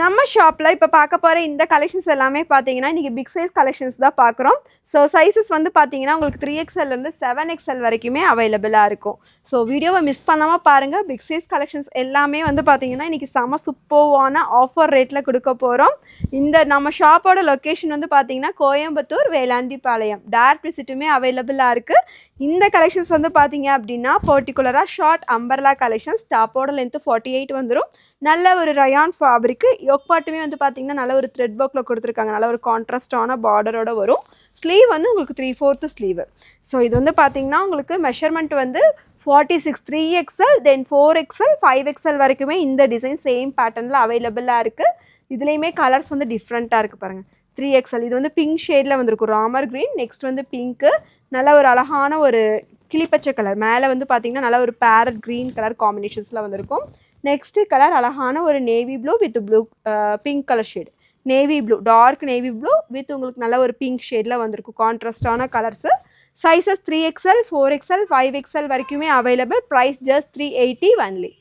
நம்ம ஷாப்பில் இப்போ பார்க்க போகிற இந்த கலெக்ஷன்ஸ் எல்லாமே பார்த்தீங்கன்னா இன்றைக்கி பிக் சைஸ் கலெக்ஷன்ஸ் தான் பார்க்குறோம். ஸோ சைஸஸ் வந்து பார்த்தீங்கன்னா உங்களுக்கு 3XL-லேருந்து 7XL வரைக்குமே அவைலபிளாக இருக்கும். ஸோ வீடியோவை மிஸ் பண்ணாமல் பாருங்கள். பிக் சைஸ் கலெக்ஷன்ஸ் எல்லாமே வந்து பார்த்தீங்கன்னா இன்றைக்கி செம சூப்பர்வான ஆஃபர் ரேட்டில் கொடுக்க போகிறோம். இந்த நம்ம ஷாப்போட லொக்கேஷன் வந்து பார்த்தீங்கன்னா கோயம்புத்தூர் வேளாண்டிபாளையம். டேரக்ட் விசிட்டுமே அவைலபிளாக இருக்குது. இந்த கலெக்ஷன்ஸ் வந்து பார்த்தீங்க அப்படின்னா பர்டிகுலராக ஷார்ட் அம்பர்லா கலெக்ஷன்ஸ். டாப்போட லென்த்து 48 வந்துடும். நல்ல ஒரு ரயான் ஃபேப்ரிக்கு. யோக் பாட்டுமே வந்து பார்த்தீங்கன்னா நல்ல ஒரு த்ரெட் ஒர்க்கில் கொடுத்துருக்காங்க. நல்ல ஒரு கான்ட்ராஸ்டான பார்டரோட வரும். ஸ்லீவ் வந்து உங்களுக்கு 3/4 ஸ்லீவு. ஸோ இது வந்து பார்த்தீங்கன்னா உங்களுக்கு மெஷர்மெண்ட் வந்து 46 3XL தென் 4XL 5XL வரைக்குமே இந்த டிசைன் சேம் பேட்டர்னில் அவைலபிளாக இருக்குது. இதுலேயுமே கலர்ஸ் வந்து டிஃப்ரெண்ட்டாக இருக்குது பாருங்கள். 3XL இது வந்து பிங்க் ஷேடில் வந்துருக்கும், ராமர் க்ரீன். நெக்ஸ்ட் வந்து பிங்க்கு, நல்ல ஒரு அழகான ஒரு கிளிப்பச்சை கலர். மேலே வந்து பார்த்தீங்கன்னா நல்ல ஒரு பேரட் க்ரீன் கலர் காம்பினேஷன்ஸில் வந்திருக்கும். நெக்ஸ்ட்டு கலர் அழகான ஒரு navy blue with blue pink colour shade. Navy blue, dark navy blue with உங்களுக்கு நல்ல ஒரு பிங்க் ஷேடில் வந்திருக்கும். கான்ட்ராஸ்டான colours. Sizes 3XL 4XL 5XL வரைக்குமே available. Price just 380 only.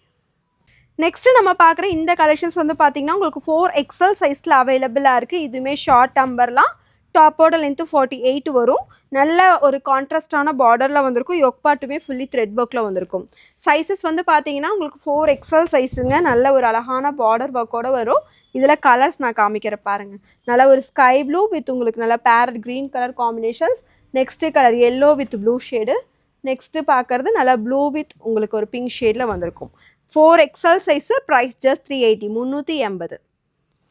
Next நம்ம பார்க்குற இந்த கலெக்ஷன்ஸ் வந்து பார்த்திங்கன்னா உங்களுக்கு 4XL சைஸில் அவைலபிளாக இருக்குது. இதுவுமே ஷார்ட் அம்பர்லாம். டாப்போட லென்த்து 48 வரும். நல்ல ஒரு கான்ட்ராஸ்டான பார்டரில் வந்திருக்கும். யோக் பாட்டுமே ஃபுல்லி த்ரெட் ஒர்க்கில் வந்திருக்கும். சைஸஸ் வந்து பார்த்தீங்கன்னா உங்களுக்கு 4XL சைஸுங்க. நல்ல ஒரு அழகான பார்டர் ஒர்க்கோடு வரும். இதில் கலர்ஸ் நான் காமிக்கிற பாருங்கள். நல்ல ஒரு ஸ்கை ப்ளூ வித் உங்களுக்கு நல்ல farad green colour combinations. Next colour yellow with blue shade. Next பார்க்குறது நல்லா ப்ளூ வித் உங்களுக்கு ஒரு பிங்க் ஷேடில் வந்திருக்கும். 4XL size. Price just 380 380.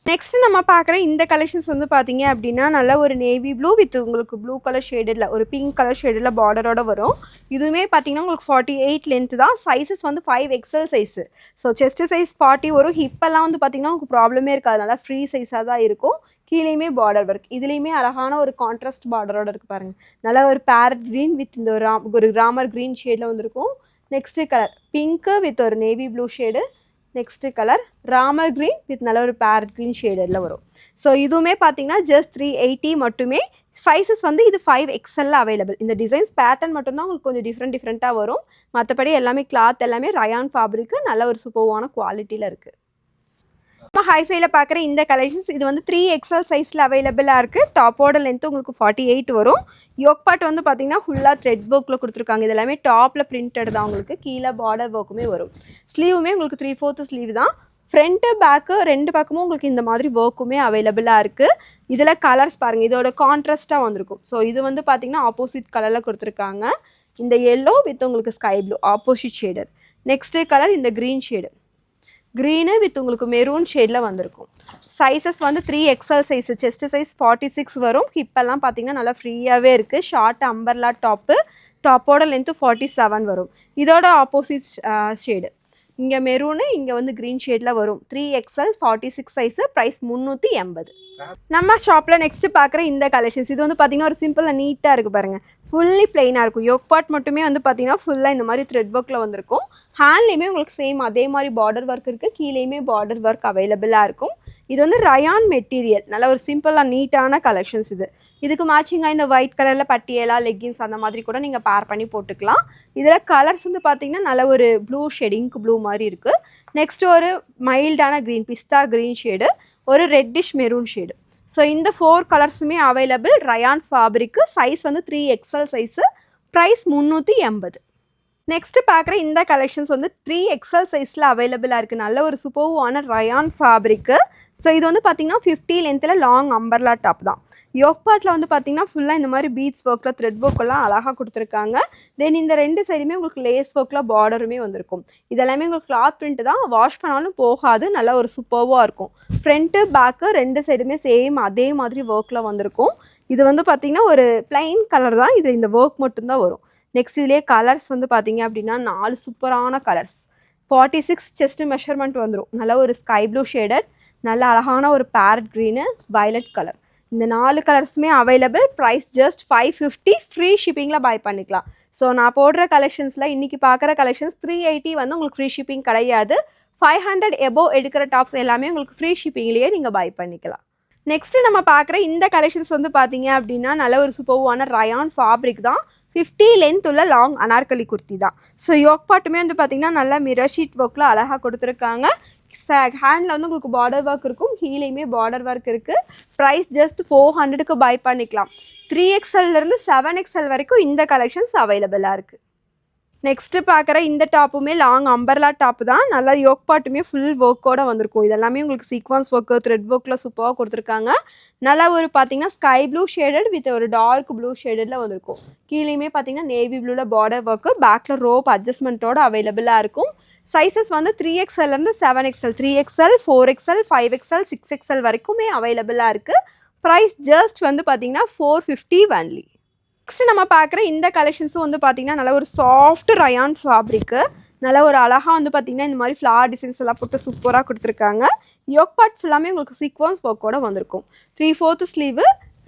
Next நம்ம பார்க்குற இந்த கலெக்ஷன்ஸ் வந்து பார்த்தீங்க அப்படின்னா நல்ல ஒரு நேவி ப்ளூ வித் உங்களுக்கு ப்ளூ கலர் ஷேடில் ஒரு பிங்க் கலர் ஷேடில் பார்டரோட வரும். இதுவுமே பார்த்தீங்கன்னா உங்களுக்கு 48 லென்த்து தான். சைஸஸ் வந்து 5XL size. So chest size 40 வரும். ஹிப்பெல்லாம் வந்து பார்த்தீங்கன்னா உங்களுக்கு ப்ராப்ளமே இருக்காது. நல்லா ஃப்ரீ சைஸாக தான் இருக்கும். கீழேயுமே பார்டர் ஒர்க். இதுலேயுமே அழகான ஒரு கான்ட்ராஸ்ட் பார்டரோட இருக்குது பாருங்கள். நல்லா ஒரு பேரட் க்ரீன் வித் இந்த ஒரு ராமர் க்ரீன் ஷேடில் வந்துருக்கும். நெக்ஸ்ட்டு கலர் பிங்க்கு வித் ஒரு navy blue shade. Next colour Ramar green with நல்ல ஒரு பேரட் க்ரீன் ஷேடில் வரும். ஸோ இதுவுமே பார்த்தீங்கன்னா ஜஸ்ட் 380 மட்டுமே. சைஸஸ் வந்து இது 5XL அவைலபிள். இந்த டிசைன்ஸ் பேட்டர்ன் மட்டும்தான் உங்களுக்கு கொஞ்சம் டிஃப்ரெண்ட்டாக வரும். மற்றபடி எல்லாமே கிளாத் எல்லாமே ரயான் ஃபேப்ரிக்கு நல்ல ஒரு சூப்பர்வான குவாலிட்டியில் இருக்குது. நம்ம ஹைஃபைல பார்க்குற இந்த கலெக்ஷன்ஸ் இது வந்து 3XL சைஸில் அவைலபிளாக இருக்குது. டாப்போட லென்த்து உங்களுக்கு 48 வரும். யோக் பாட் வந்து பார்த்தீங்கன்னா ஃபுல்லாக த்ரெட் ஒர்க்கில் கொடுத்துருக்காங்க. இது எல்லாமே டாப்பில் பிரிண்டட் தான். உங்களுக்கு கீழே பார்டர் ஒர்க்குமே வரும். ஸ்லீவுமே உங்களுக்கு 3/4 ஸ்லீவ் தான். ஃப்ரண்ட்டு பேக்கு ரெண்டு பக்கமும் உங்களுக்கு இந்த மாதிரி ஒர்க்குமே அவைலபிளாக இருக்குது. இதில் கலர்ஸ் பாருங்கள். இதோட கான்ட்ராஸ்ட்டாக வந்திருக்கும். ஸோ இது வந்து பார்த்திங்கன்னா ஆப்போசிட் கலரில் கொடுத்துருக்காங்க. இந்த எல்லோ வித் உங்களுக்கு ஸ்கை ப்ளூ ஆப்போசிட் ஷேடர். நெக்ஸ்ட்டு கலர் இந்த க்ரீன் ஷேடு. க்ரீனு வித் உங்களுக்கு மெரூன் ஷேடில் வந்திருக்கும். சைஸஸ் வந்து 3XL சைஸு. செஸ்ட்டு சைஸ் 46 வரும். ஹிப்பெல்லாம் பார்த்தீங்கன்னா நல்லா ஃப்ரீயாகவே இருக்குது. Short umbrella top. டாப்போட லென்த்து 47 வரும். இதோட ஆப்போசிட் ஷேடு. இங்கே மெரூனு, இங்கே வந்து க்ரீன் ஷேடில் வரும். 3XL 46 size. ப்ரைஸ் 380. நம்ம ஷாப்பில் நெக்ஸ்ட்டு பார்க்குற இந்த கலெக்ஷன்ஸ் இது வந்து பார்த்திங்கன்னா ஒரு சிம்பிளாக நீட்டாக இருக்குது பாருங்கள். ஃபுல்லி பிளெயினாக இருக்கும். யோக் பார்ட் மட்டுமே வந்து பார்த்திங்கன்னா ஃபுல்லாக இந்த மாதிரி த்ரெட் ஒர்க்கில் வந்திருக்கும். ஹேண்ட்லேயுமே உங்களுக்கு சேம் அதே மாதிரி பார்டர் ஒர்க் இருக்குது. கீழேயுமே பார்டர் ஒர்க் அவைலபிளாக இருக்கும். இது வந்து ரயான் மெட்டீரியல். நல்ல ஒரு சிம்பிளாக நீட்டான கலெக்ஷன்ஸ் இது. இதுக்கு மேட்சிங்காக இந்த ஒயிட் கலரில் பட்டியலா லெக்கின்ஸ் அந்த மாதிரி கூட நீங்கள் பேர் பண்ணி போட்டுக்கலாம். இதில் கலர்ஸ் வந்து பார்த்திங்கன்னா நல்ல ஒரு ப்ளூ ஷேடிங் ப்ளூ மாதிரி இருக்குது. நெக்ஸ்ட்டு ஒரு மைல்டான க்ரீன் பிஸ்தா க்ரீன் ஷேடு, ஒரு ரெட்டிஷ் மெரூன் ஷேடு. ஸோ இந்த 4 கலர்ஸுமே அவைலபிள். Rayon fabric. சைஸ் வந்து 3XL சைஸு. ப்ரைஸ் 380. நெக்ஸ்ட்டு பார்க்குற இந்த கலெக்ஷன்ஸ் வந்து 3XL சைஸில் அவைலபிளாக இருக்குது. நல்ல ஒரு சூப்பர்வான ரயான் ஃபேப்ரிக்கு. ஸோ இது வந்து பார்த்திங்கன்னா 50 லென்த்தில் லாங் அம்பர்லா டாப் தான். யோக் பார்ட்டில் வந்து பார்த்திங்கன்னா ஃபுல்லாக இந்த மாதிரி பீட்ஸ் ஒர்க்கில் த்ரெட் ஒர்க்கெல்லாம் அழகாக கொடுத்துருக்காங்க. தென் இந்த ரெண்டு சைடுமே உங்களுக்கு லேஸ் ஒர்க்கில் பார்டருமே வந்திருக்கும். இதெல்லாமே உங்களுக்கு கிளாத் பிரிண்ட் தான். வாஷ் பண்ணாலும் போகாது. நல்லா ஒரு சூப்பர்வாக இருக்கும். ஃப்ரண்ட்டு பேக்கு ரெண்டு சைடுமே சேம் அதே மாதிரி ஒர்க்கில் வந்திருக்கும். இது வந்து பார்த்திங்கன்னா ஒரு பிளைன் கலர் தான். இது இந்த ஒர்க் மட்டும்தான் வரும். நெக்ஸ்ட் இதுலேயே கலர்ஸ் வந்து பார்த்திங்க அப்படின்னா 4 சூப்பரான கலர்ஸ். 46 செஸ்ட்டு மெஷர்மெண்ட் வந்துடும். நல்ல ஒரு ஸ்கை ப்ளூ ஷேடட், நல்ல அழகான ஒரு பேரட் க்ரீனு, வயலட் கலர். இந்த 4 கலர்ஸுமே அவைலபிள். Price just 550. ஃப்ரீ ஷிப்பிங்கில் பை பண்ணிக்கலாம். ஸோ நான் போடுற கலெக்ஷன்ஸில் இன்றைக்கி பார்க்குற கலெக்ஷன்ஸ் 380 வந்து உங்களுக்கு ஃப்ரீ ஷிப்பிங் கிடையாது. 500 எபோவ் எடுக்கிற டாப்ஸ் எல்லாமே உங்களுக்கு ஃப்ரீ ஷிப்பிங்லேயே நீங்கள் பை பண்ணிக்கலாம். நெக்ஸ்ட்டு நம்ம பார்க்குற இந்த கலெக்ஷன்ஸ் வந்து பார்த்தீங்க அப்படின்னா நல்ல ஒரு சூப்பர்வான ரயான் ஃபேப்ரிக் தான். 50 லென்த் உள்ள லாங் அனார்கலி குர்த்தி தான். ஸோ யோக் பாட்டுமே வந்து பார்த்திங்கன்னா நல்லா மிரர் ஷீட் ஒர்க்கில் அழகாக கொடுத்துருக்காங்க. ஹேண்டில் வந்து உங்களுக்கு பார்டர் ஒர்க் இருக்கும், கீழேயுமே பார்டர் ஒர்க் இருக்குது. ப்ரைஸ் ஜஸ்ட் 400க்கு பை பண்ணிக்கலாம். 3XLலேருந்து 7XL வரைக்கும் இந்த கலெக்ஷன்ஸ் அவைலபிளாக இருக்குது. நெக்ஸ்ட்டு பார்க்குற இந்த டாப்புமே லாங் அம்பர்லா டாப்பு தான். நல்லா யோக் பாட்டுமே ஃபுல் ஒர்க்கோட வந்திருக்கும். இதெல்லாமே உங்களுக்கு சீக்வன்ஸ் ஒர்க்கு, த்ரெட் ஒர்க்கில் சூப்பராக கொடுத்துருக்காங்க. நல்லா ஒரு பார்த்தீங்கன்னா ஸ்கை ப்ளூ ஷேடட் வித் ஒரு டார்க் ப்ளூ ஷேடடில் வந்திருக்கும். கீழேயுமே பார்த்தீங்கன்னா நேவி ப்ளூவில் பார்டர் ஒர்க்கு, பேக்கில் ரோப் அட்ஜஸ்ட்மெண்ட்டோட அவைலபிளாக இருக்கும். சைஸஸ் வந்து 3XLலேருந்து 7XL, 3XL, 4XL, 5XL, 6XL வரைக்குமே அவைலபிளாக இருக்குது. ப்ரைஸ் ஜஸ்ட் வந்து பார்த்தீங்கன்னா 450 ஒன்லி. நெக்ஸ்ட் நம்ம பார்க்குற இந்த கலெக்ஷன்ஸும் வந்து பார்த்தீங்கன்னா நல்லா ஒரு சாஃப்ட் ரயான் ஃபேப்ரிக்கு, நல்லா ஒரு அழகாக வந்து பார்த்தீங்கன்னா இந்த மாதிரி ஃப்ளார் டிசைன்ஸ் எல்லாம் போட்டு சூப்பராக கொடுத்துருக்காங்க. யோக் பார்ட் ஃபுல்லாமே உங்களுக்கு சீக்வன்ஸ் ஒர்க்கோட வந்திருக்கும். 3/4 ஸ்லீவு,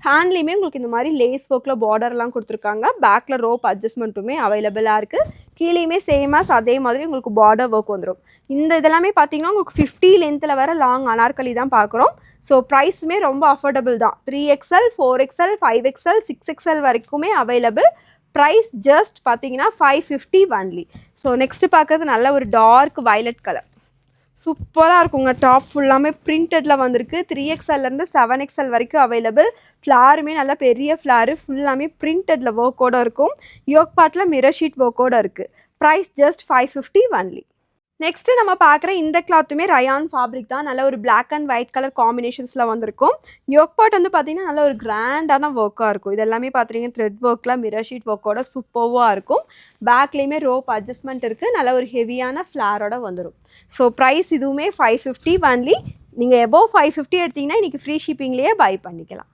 ஹேண்ட்லேயுமே உங்களுக்கு இந்த மாதிரி லேஸ் ஒர்க்கில் பார்டர்லாம் கொடுத்துருக்காங்க. பேக்கில் ரோப் அட்ஜஸ்ட்மெண்ட்டுமே அவைலபிளாக இருக்குது. கீழேயுமே சேமாஸ் அதே மாதிரி உங்களுக்கு பார்டர் ஒர்க் வந்துடும். இந்த இதெல்லாமே பார்த்தீங்கன்னா உங்களுக்கு 50 லென்த்தில் வர லாங் அனார்கலி தான் பார்க்குறோம். ஸோ ப்ரைஸுமே ரொம்ப அஃபோர்டபுள் தான். 3XL, 4XL, 5XL, 6XL வரைக்குமே அவைலபிள். ப்ரைஸ் ஜஸ்ட் பார்த்தீங்கன்னா 550 ஒன்லி. ஸோ நெக்ஸ்ட்டு பார்க்குறது நல்ல ஒரு டார்க் வயலட் கலர், சூப்பராக இருக்குங்க. டாப் ஃபுல்லாமே பிரிண்டடில் வந்திருக்கு. 3XLலேருந்து 7XL வரைக்கும் அவைலபிள். ஃப்ளாருமே நல்லா பெரிய ஃப்ளாரு, ஃபுல்லாமே பிரிண்டடில் ஒர்க்கோடு இருக்கும். யோக் பார்ட்டில் மிரர் ஷீட் ஒர்க்கோடு இருக்குது. Price just 550 only. நெக்ஸ்ட்டு நம்ம பார்க்குற இந்த கிளாத்துமே ரயான் ஃபேப்ரிக் தான். நல்ல ஒரு பிளாக் அண்ட் ஒயிட் கலர் காம்பினேஷன்ஸில் வந்திருக்கும். யோக் பார்ட் வந்து பார்த்திங்கன்னா நல்ல ஒரு கிராண்டான ஒர்க்காக இருக்கும். இது எல்லாமே பார்த்துட்டிங்கன்னா த்ரெட் ஒர்க்கில் மிரர் ஷீட் ஒர்க்கோட சூப்பராக இருக்கும். பேக்லேயுமே ரோப் அட்ஜஸ்ட்மெண்ட் இருக்குது. நல்ல ஒரு ஹெவியான ஃப்ளாரோட வந்துடும். ஸோ ப்ரைஸ் இதுவுமே 550 ஒன்லி. நீங்கள் எபோவ் 550 எடுத்திங்கன்னா இன்றைக்கி ஃப்ரீ ஷிப்பிங்லேயே பை பண்ணிக்கலாம்.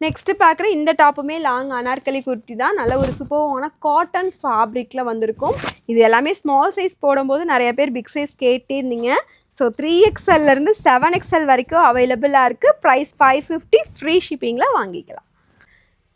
நெக்ஸ்ட்டு பார்க்குற இந்த டாப்புமே லாங் அனார்கலி குர்த்தி தான். நல்ல ஒரு சூப்பரான காட்டன் ஃபேப்ரிக்கில் வந்திருக்கும். இது எல்லாமே ஸ்மால் சைஸ் போடும்போது நிறைய பேர் பிக் சைஸ் கேட்டே இருந்தீங்க. ஸோ 3XLலேருந்து 7XL வரைக்கும் அவைலபிளாக இருக்குது. ப்ரைஸ் 550, ஃப்ரீ ஷிப்பிங்கில் வாங்கிக்கலாம்.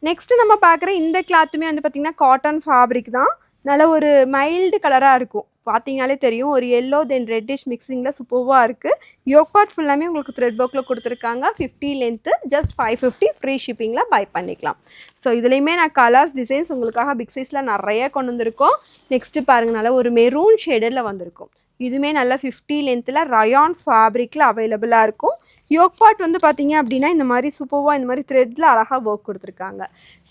நெக்ஸ்ட்டு நம்ம பார்க்குற இந்த கிளாத்துமே வந்து பார்த்திங்கன்னா காட்டன் ஃபேப்ரிக் தான். நல்ல ஒரு மைல்டு கலராக இருக்கும். பார்த்தீங்கனாலே தெரியும், ஒரு எல்லோ தென் ரெட்டிஷ் மிக்சிங்கில் சூப்பராக இருக்குது. யோக் பார்ட் ஃபுல்லாமே உங்களுக்கு த்ரெட் ஒர்க்கில் கொடுத்துருக்காங்க. 50 லென்த்து, ஜஸ்ட் 550, ஃப்ரீ ஷிப்பிங்கில் பை பண்ணிக்கலாம். ஸோ இதுலேயுமே நான் கலர்ஸ் டிசைன்ஸ் உங்களுக்காக பிக் சைஸில் நிறைய கொண்டு வந்திருக்கோம். நெக்ஸ்ட்டு பாருங்கள், நல்லா ஒரு மெரூன் ஷேடடில் வந்திருக்கும். இதுவுமே நல்லா 50 லென்த்தில் ரயான் ஃபேப்ரிக்கில் அவைலபிளாக இருக்கும். யோக் பார்ட் வந்து பார்த்தீங்க அப்படின்னா இந்த மாதிரி சூப்பராக இந்த மாதிரி த்ரெட்டில் அழகாக ஒர்க் கொடுத்துருக்காங்க.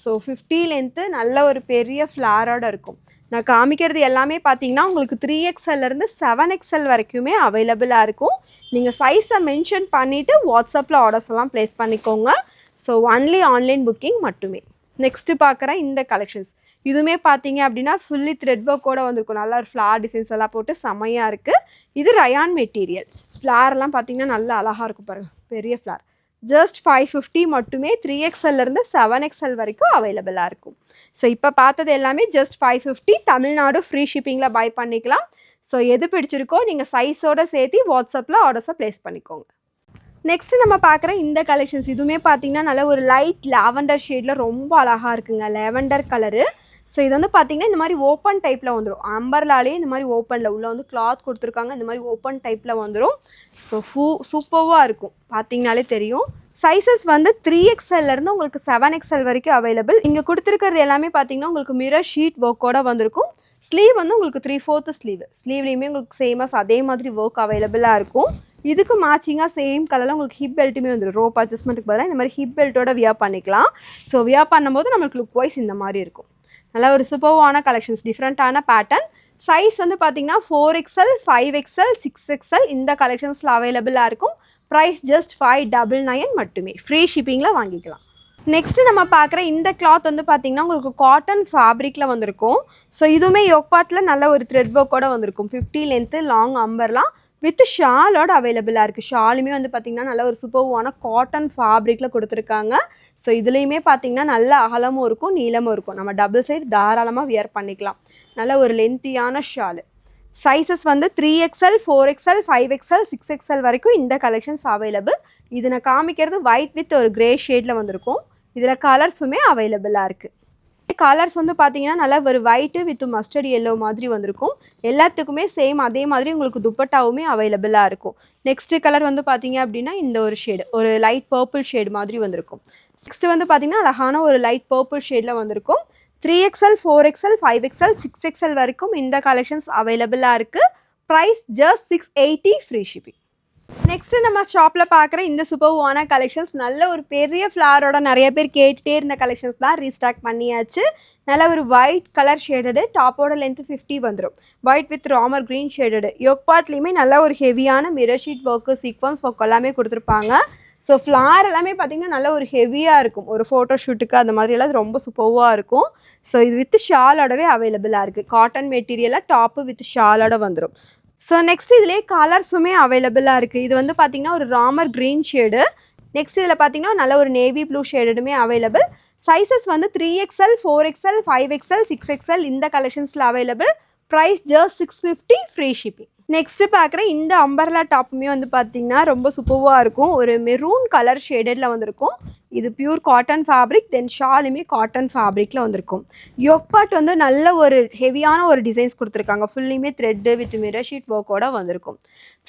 ஸோ 50 லென்த்து, நல்ல ஒரு பெரிய ஃப்ளாரோடு இருக்கும். நான் காமிக்கிறது எல்லாமே பார்த்தீங்கன்னா உங்களுக்கு 3XLலேருந்து 7XL வரைக்குமே அவைலபிளாக இருக்கும். நீங்கள் சைஸை மென்ஷன் பண்ணிவிட்டு வாட்ஸ்அப்பில் ஆர்டர்ஸ் எல்லாம் ப்ளேஸ் பண்ணிக்கோங்க. ஸோ ஒன்லி ஆன்லைன் புக்கிங் மட்டுமே. நெக்ஸ்ட்டு பார்க்குற இந்த கலெக்ஷன்ஸ் இதுவுமே பார்த்தீங்க அப்படின்னா ஃபுல்லி த்ரெட் ஒர்க்கோடு வந்திருக்கும். நல்லா ஒரு ஃப்ளார் டிசைன்ஸ் எல்லாம் போட்டு செம்மையாக இருக்குது. இது ரயான் மெட்டீரியல். ஃப்ளார்லாம் பார்த்தீங்கன்னா நல்லா அழகாக இருக்கும் பாருங்கள், பெரிய ஃப்ளார். ஜஸ்ட் 550 மட்டுமே. 3XLலேருந்து 7XL வரைக்கும் அவைலபிளாக இருக்கும். ஸோ இப்போ பார்த்தது எல்லாமே ஜஸ்ட் 550. தமிழ்நாடு ஃப்ரீ ஷிப்பிங்கில் பை பண்ணிக்கலாம். ஸோ எது பிடிச்சிருக்கோ நீங்கள் சைஸோடு சேர்த்து வாட்ஸ்அப்பில் ஆர்டர்ஸை ப்ளேஸ் பண்ணிக்கோங்க. நெக்ஸ்ட்டு நம்ம பார்க்குற இந்த கலெக்ஷன்ஸ் இதுவுமே பார்த்தீங்கன்னா நல்ல ஒரு லைட் லாவெண்டர் ஷேடில் ரொம்ப அழகாக இருக்குங்க. Lavender colour. ஸோ இது வந்து பார்த்திங்கன்னா இந்த மாதிரி ஓப்பன் டைப்பில் வந்துடும். அம்பர்லாலே இந்த மாதிரி ஓப்பனில் உள்ளே வந்து கிளாத் கொடுத்துருக்காங்க. இந்த மாதிரி ஓப்பன் டைப்பில் வந்துடும். ஸோ சூப்பராக இருக்கும், பார்த்தீங்கனாலே தெரியும். சைஸஸ் வந்து 3XLலேருந்து உங்களுக்கு 7XL வரைக்கும் அவைலபிள். இங்கே கொடுத்துருக்கிறது எல்லாமே பார்த்தீங்கன்னா உங்களுக்கு மிரர் ஷீட் ஒர்க்கோடு வந்திருக்கும். ஸ்லீவ் வந்து உங்களுக்கு 3/4 ஸ்லீவ்லேயுமே உங்களுக்கு சேமஸ் அதே மாதிரி ஒர்க் அவைலபிளாக இருக்கும். இதுக்கு மேட்சிங்காக சேம் கலரில் உங்களுக்கு ஹிப் பெல்ட்டுமே வந்துடும். ரோப் அட்ஜஸ்ட்மெண்ட்டுக்கு பதிலாக இந்த மாதிரி ஹிப் பெல்ட்டோட வியர் பண்ணிக்கலாம். ஸோ வியர் பண்ணும்போது நம்மளுக்கு லுக் வைஸ் இந்த மாதிரி இருக்கும். நல்லா ஒரு சூப்பர்வான கலெக்ஷன்ஸ், டிஃப்ரெண்ட்டான பேட்டர்ன். சைஸ் வந்து பார்த்தீங்கன்னா 4XL, 5XL, 6XL இந்த கலெக்ஷன்ஸில் அவைலபிளாக இருக்கும். ப்ரைஸ் ஜஸ்ட் 599 மட்டுமே. ஃப்ரீ ஷிப்பிங்கில் வாங்கிக்கலாம். நெக்ஸ்ட்டு நம்ம பார்க்குற இந்த கிளாத் வந்து பார்த்திங்கன்னா உங்களுக்கு காட்டன் ஃபேப்ரிக்கில் வந்திருக்கும். ஸோ இதுவுமே யோக் பார்ட்டில் நல்ல ஒரு த்ரெட் ஒர்க்கோடு வந்திருக்கும். 50 லென்த்து லாங் அம்பர்லாம் வித் ஷாலோட அவைலபிளாக இருக்குது. ஷாலுமே வந்து பார்த்திங்கன்னா நல்ல ஒரு சூப்பர்வான காட்டன் ஃபேப்ரிக்கில் கொடுத்துருக்காங்க. ஸோ இதுலேயுமே பார்த்திங்கன்னா நல்ல அகலமும் இருக்கும், நீளமும் இருக்கும். நம்ம டபுள் சைடு தாராளமாக வியர் பண்ணிக்கலாம். நல்ல ஒரு லென்த்தியான ஷாலு. சைஸஸ் வந்து 3XL, 4XL, 5XL, 6XL வரைக்கும் இந்த கலெக்ஷன்ஸ் அவைலபிள். இது நான் காமிக்கிறது ஒயிட் வித் ஒரு கிரே ஷேடில் வந்திருக்கும். இதில் கலர்ஸுமே அவைலபிளாக இருக்குது. கலர்ஸ் வந்து பார்த்தீங்கன்னா நல்லா ஒரு ஒயிட்டு வித் மஸ்டர்ட் எல்லோ மாதிரி வந்திருக்கும். எல்லாத்துக்குமே சேம் அதே மாதிரி உங்களுக்கு துப்பட்டாவுமே அவைலபிளாக இருக்கும். நெக்ஸ்ட்டு கலர் வந்து பார்த்தீங்க அப்படின்னா இந்த ஒரு ஷேடு, ஒரு லைட் பர்பிள் ஷேடு மாதிரி வந்திருக்கும். நெக்ஸ்ட்டு வந்து பார்த்தீங்கன்னா அழகான ஒரு லைட் பர்பிள் ஷேடில் வந்திருக்கும். 3XL, 4XL, 5XL, 6XL வரைக்கும் இந்த கலெக்ஷன்ஸ் அவைலபிளாக இருக்குது. Price just 680, free shipping. Next நம்ம ஷாப்ல பார்க்குற இந்த சூப்பர்வான கலெக்ஷன்ஸ் நல்ல ஒரு பெரிய ஃப்ளாரோட நிறைய பேர் கேட்டுட்டே இருந்த கலெக்ஷன்ஸ் தான் ரீஸ்டாக் பண்ணியாச்சு. நல்ல ஒரு ஒயிட் கலர் ஷேடடு, டாப்போட லென்த் 50 வந்துடும். ஒயிட் வித் ராமர் க்ரீன் ஷேடடு. யோக் பார்ட்லேயுமே நல்ல ஒரு ஹெவியான mirror sheet work, sequins work எல்லாமே கொடுத்துருப்பாங்க. ஸோ ஃப்ளார் எல்லாமே பார்த்திங்கன்னா நல்ல ஒரு ஹெவியாக இருக்கும். ஒரு ஃபோட்டோ ஷூட்டுக்கு அந்த மாதிரியெல்லாம் ரொம்ப சூப்பர்வாக இருக்கும். ஸோ இது வித் ஷாலோடவே அவைலபிளாக இருக்குது. காட்டன் மெட்டீரியலாக டாப்பு வித் ஷாலோட வந்துடும். ஸோ நெக்ஸ்ட் இதிலே கலர்ஸுமே அவைலபிளாக இருக்குது. இது வந்து பார்த்திங்கன்னா ஒரு ராமர் க்ரீன் ஷேடு. நெக்ஸ்ட் இதில் பார்த்திங்கன்னா நல்ல ஒரு நேவி ப்ளூ ஷேடுமே அவைலபிள். சைஸஸ் வந்து 3XL, 4XL, 5XL, 6XL இந்த கலெக்ஷன்ஸில் available. Price just 650, free shipping. Next பார்க்குற இந்த அம்பர்லா டாப்புமே வந்து பார்த்திங்கன்னா ரொம்ப சூப்பர்வாக இருக்கும். ஒரு மெரூன் கலர் ஷேடடில் வந்திருக்கும். இது பியூர் காட்டன் ஃபேப்ரிக், தென் ஷாலுமே காட்டன் ஃபேப்ரிக்கில் வந்திருக்கும். யோக் பார்ட் வந்து நல்ல ஒரு ஹெவியான ஒரு டிசைன்ஸ் கொடுத்துருக்காங்க. ஃபுல்லியுமே த்ரெட்டு வித் மிரர் ஷீட் ஒர்க்கோட வந்திருக்கும்.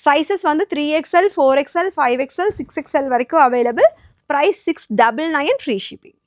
சைஸஸ் வந்து 3XL, 4XL, 5XL, 6XL வரைக்கும் அவைலபிள். Price 699, free shipping.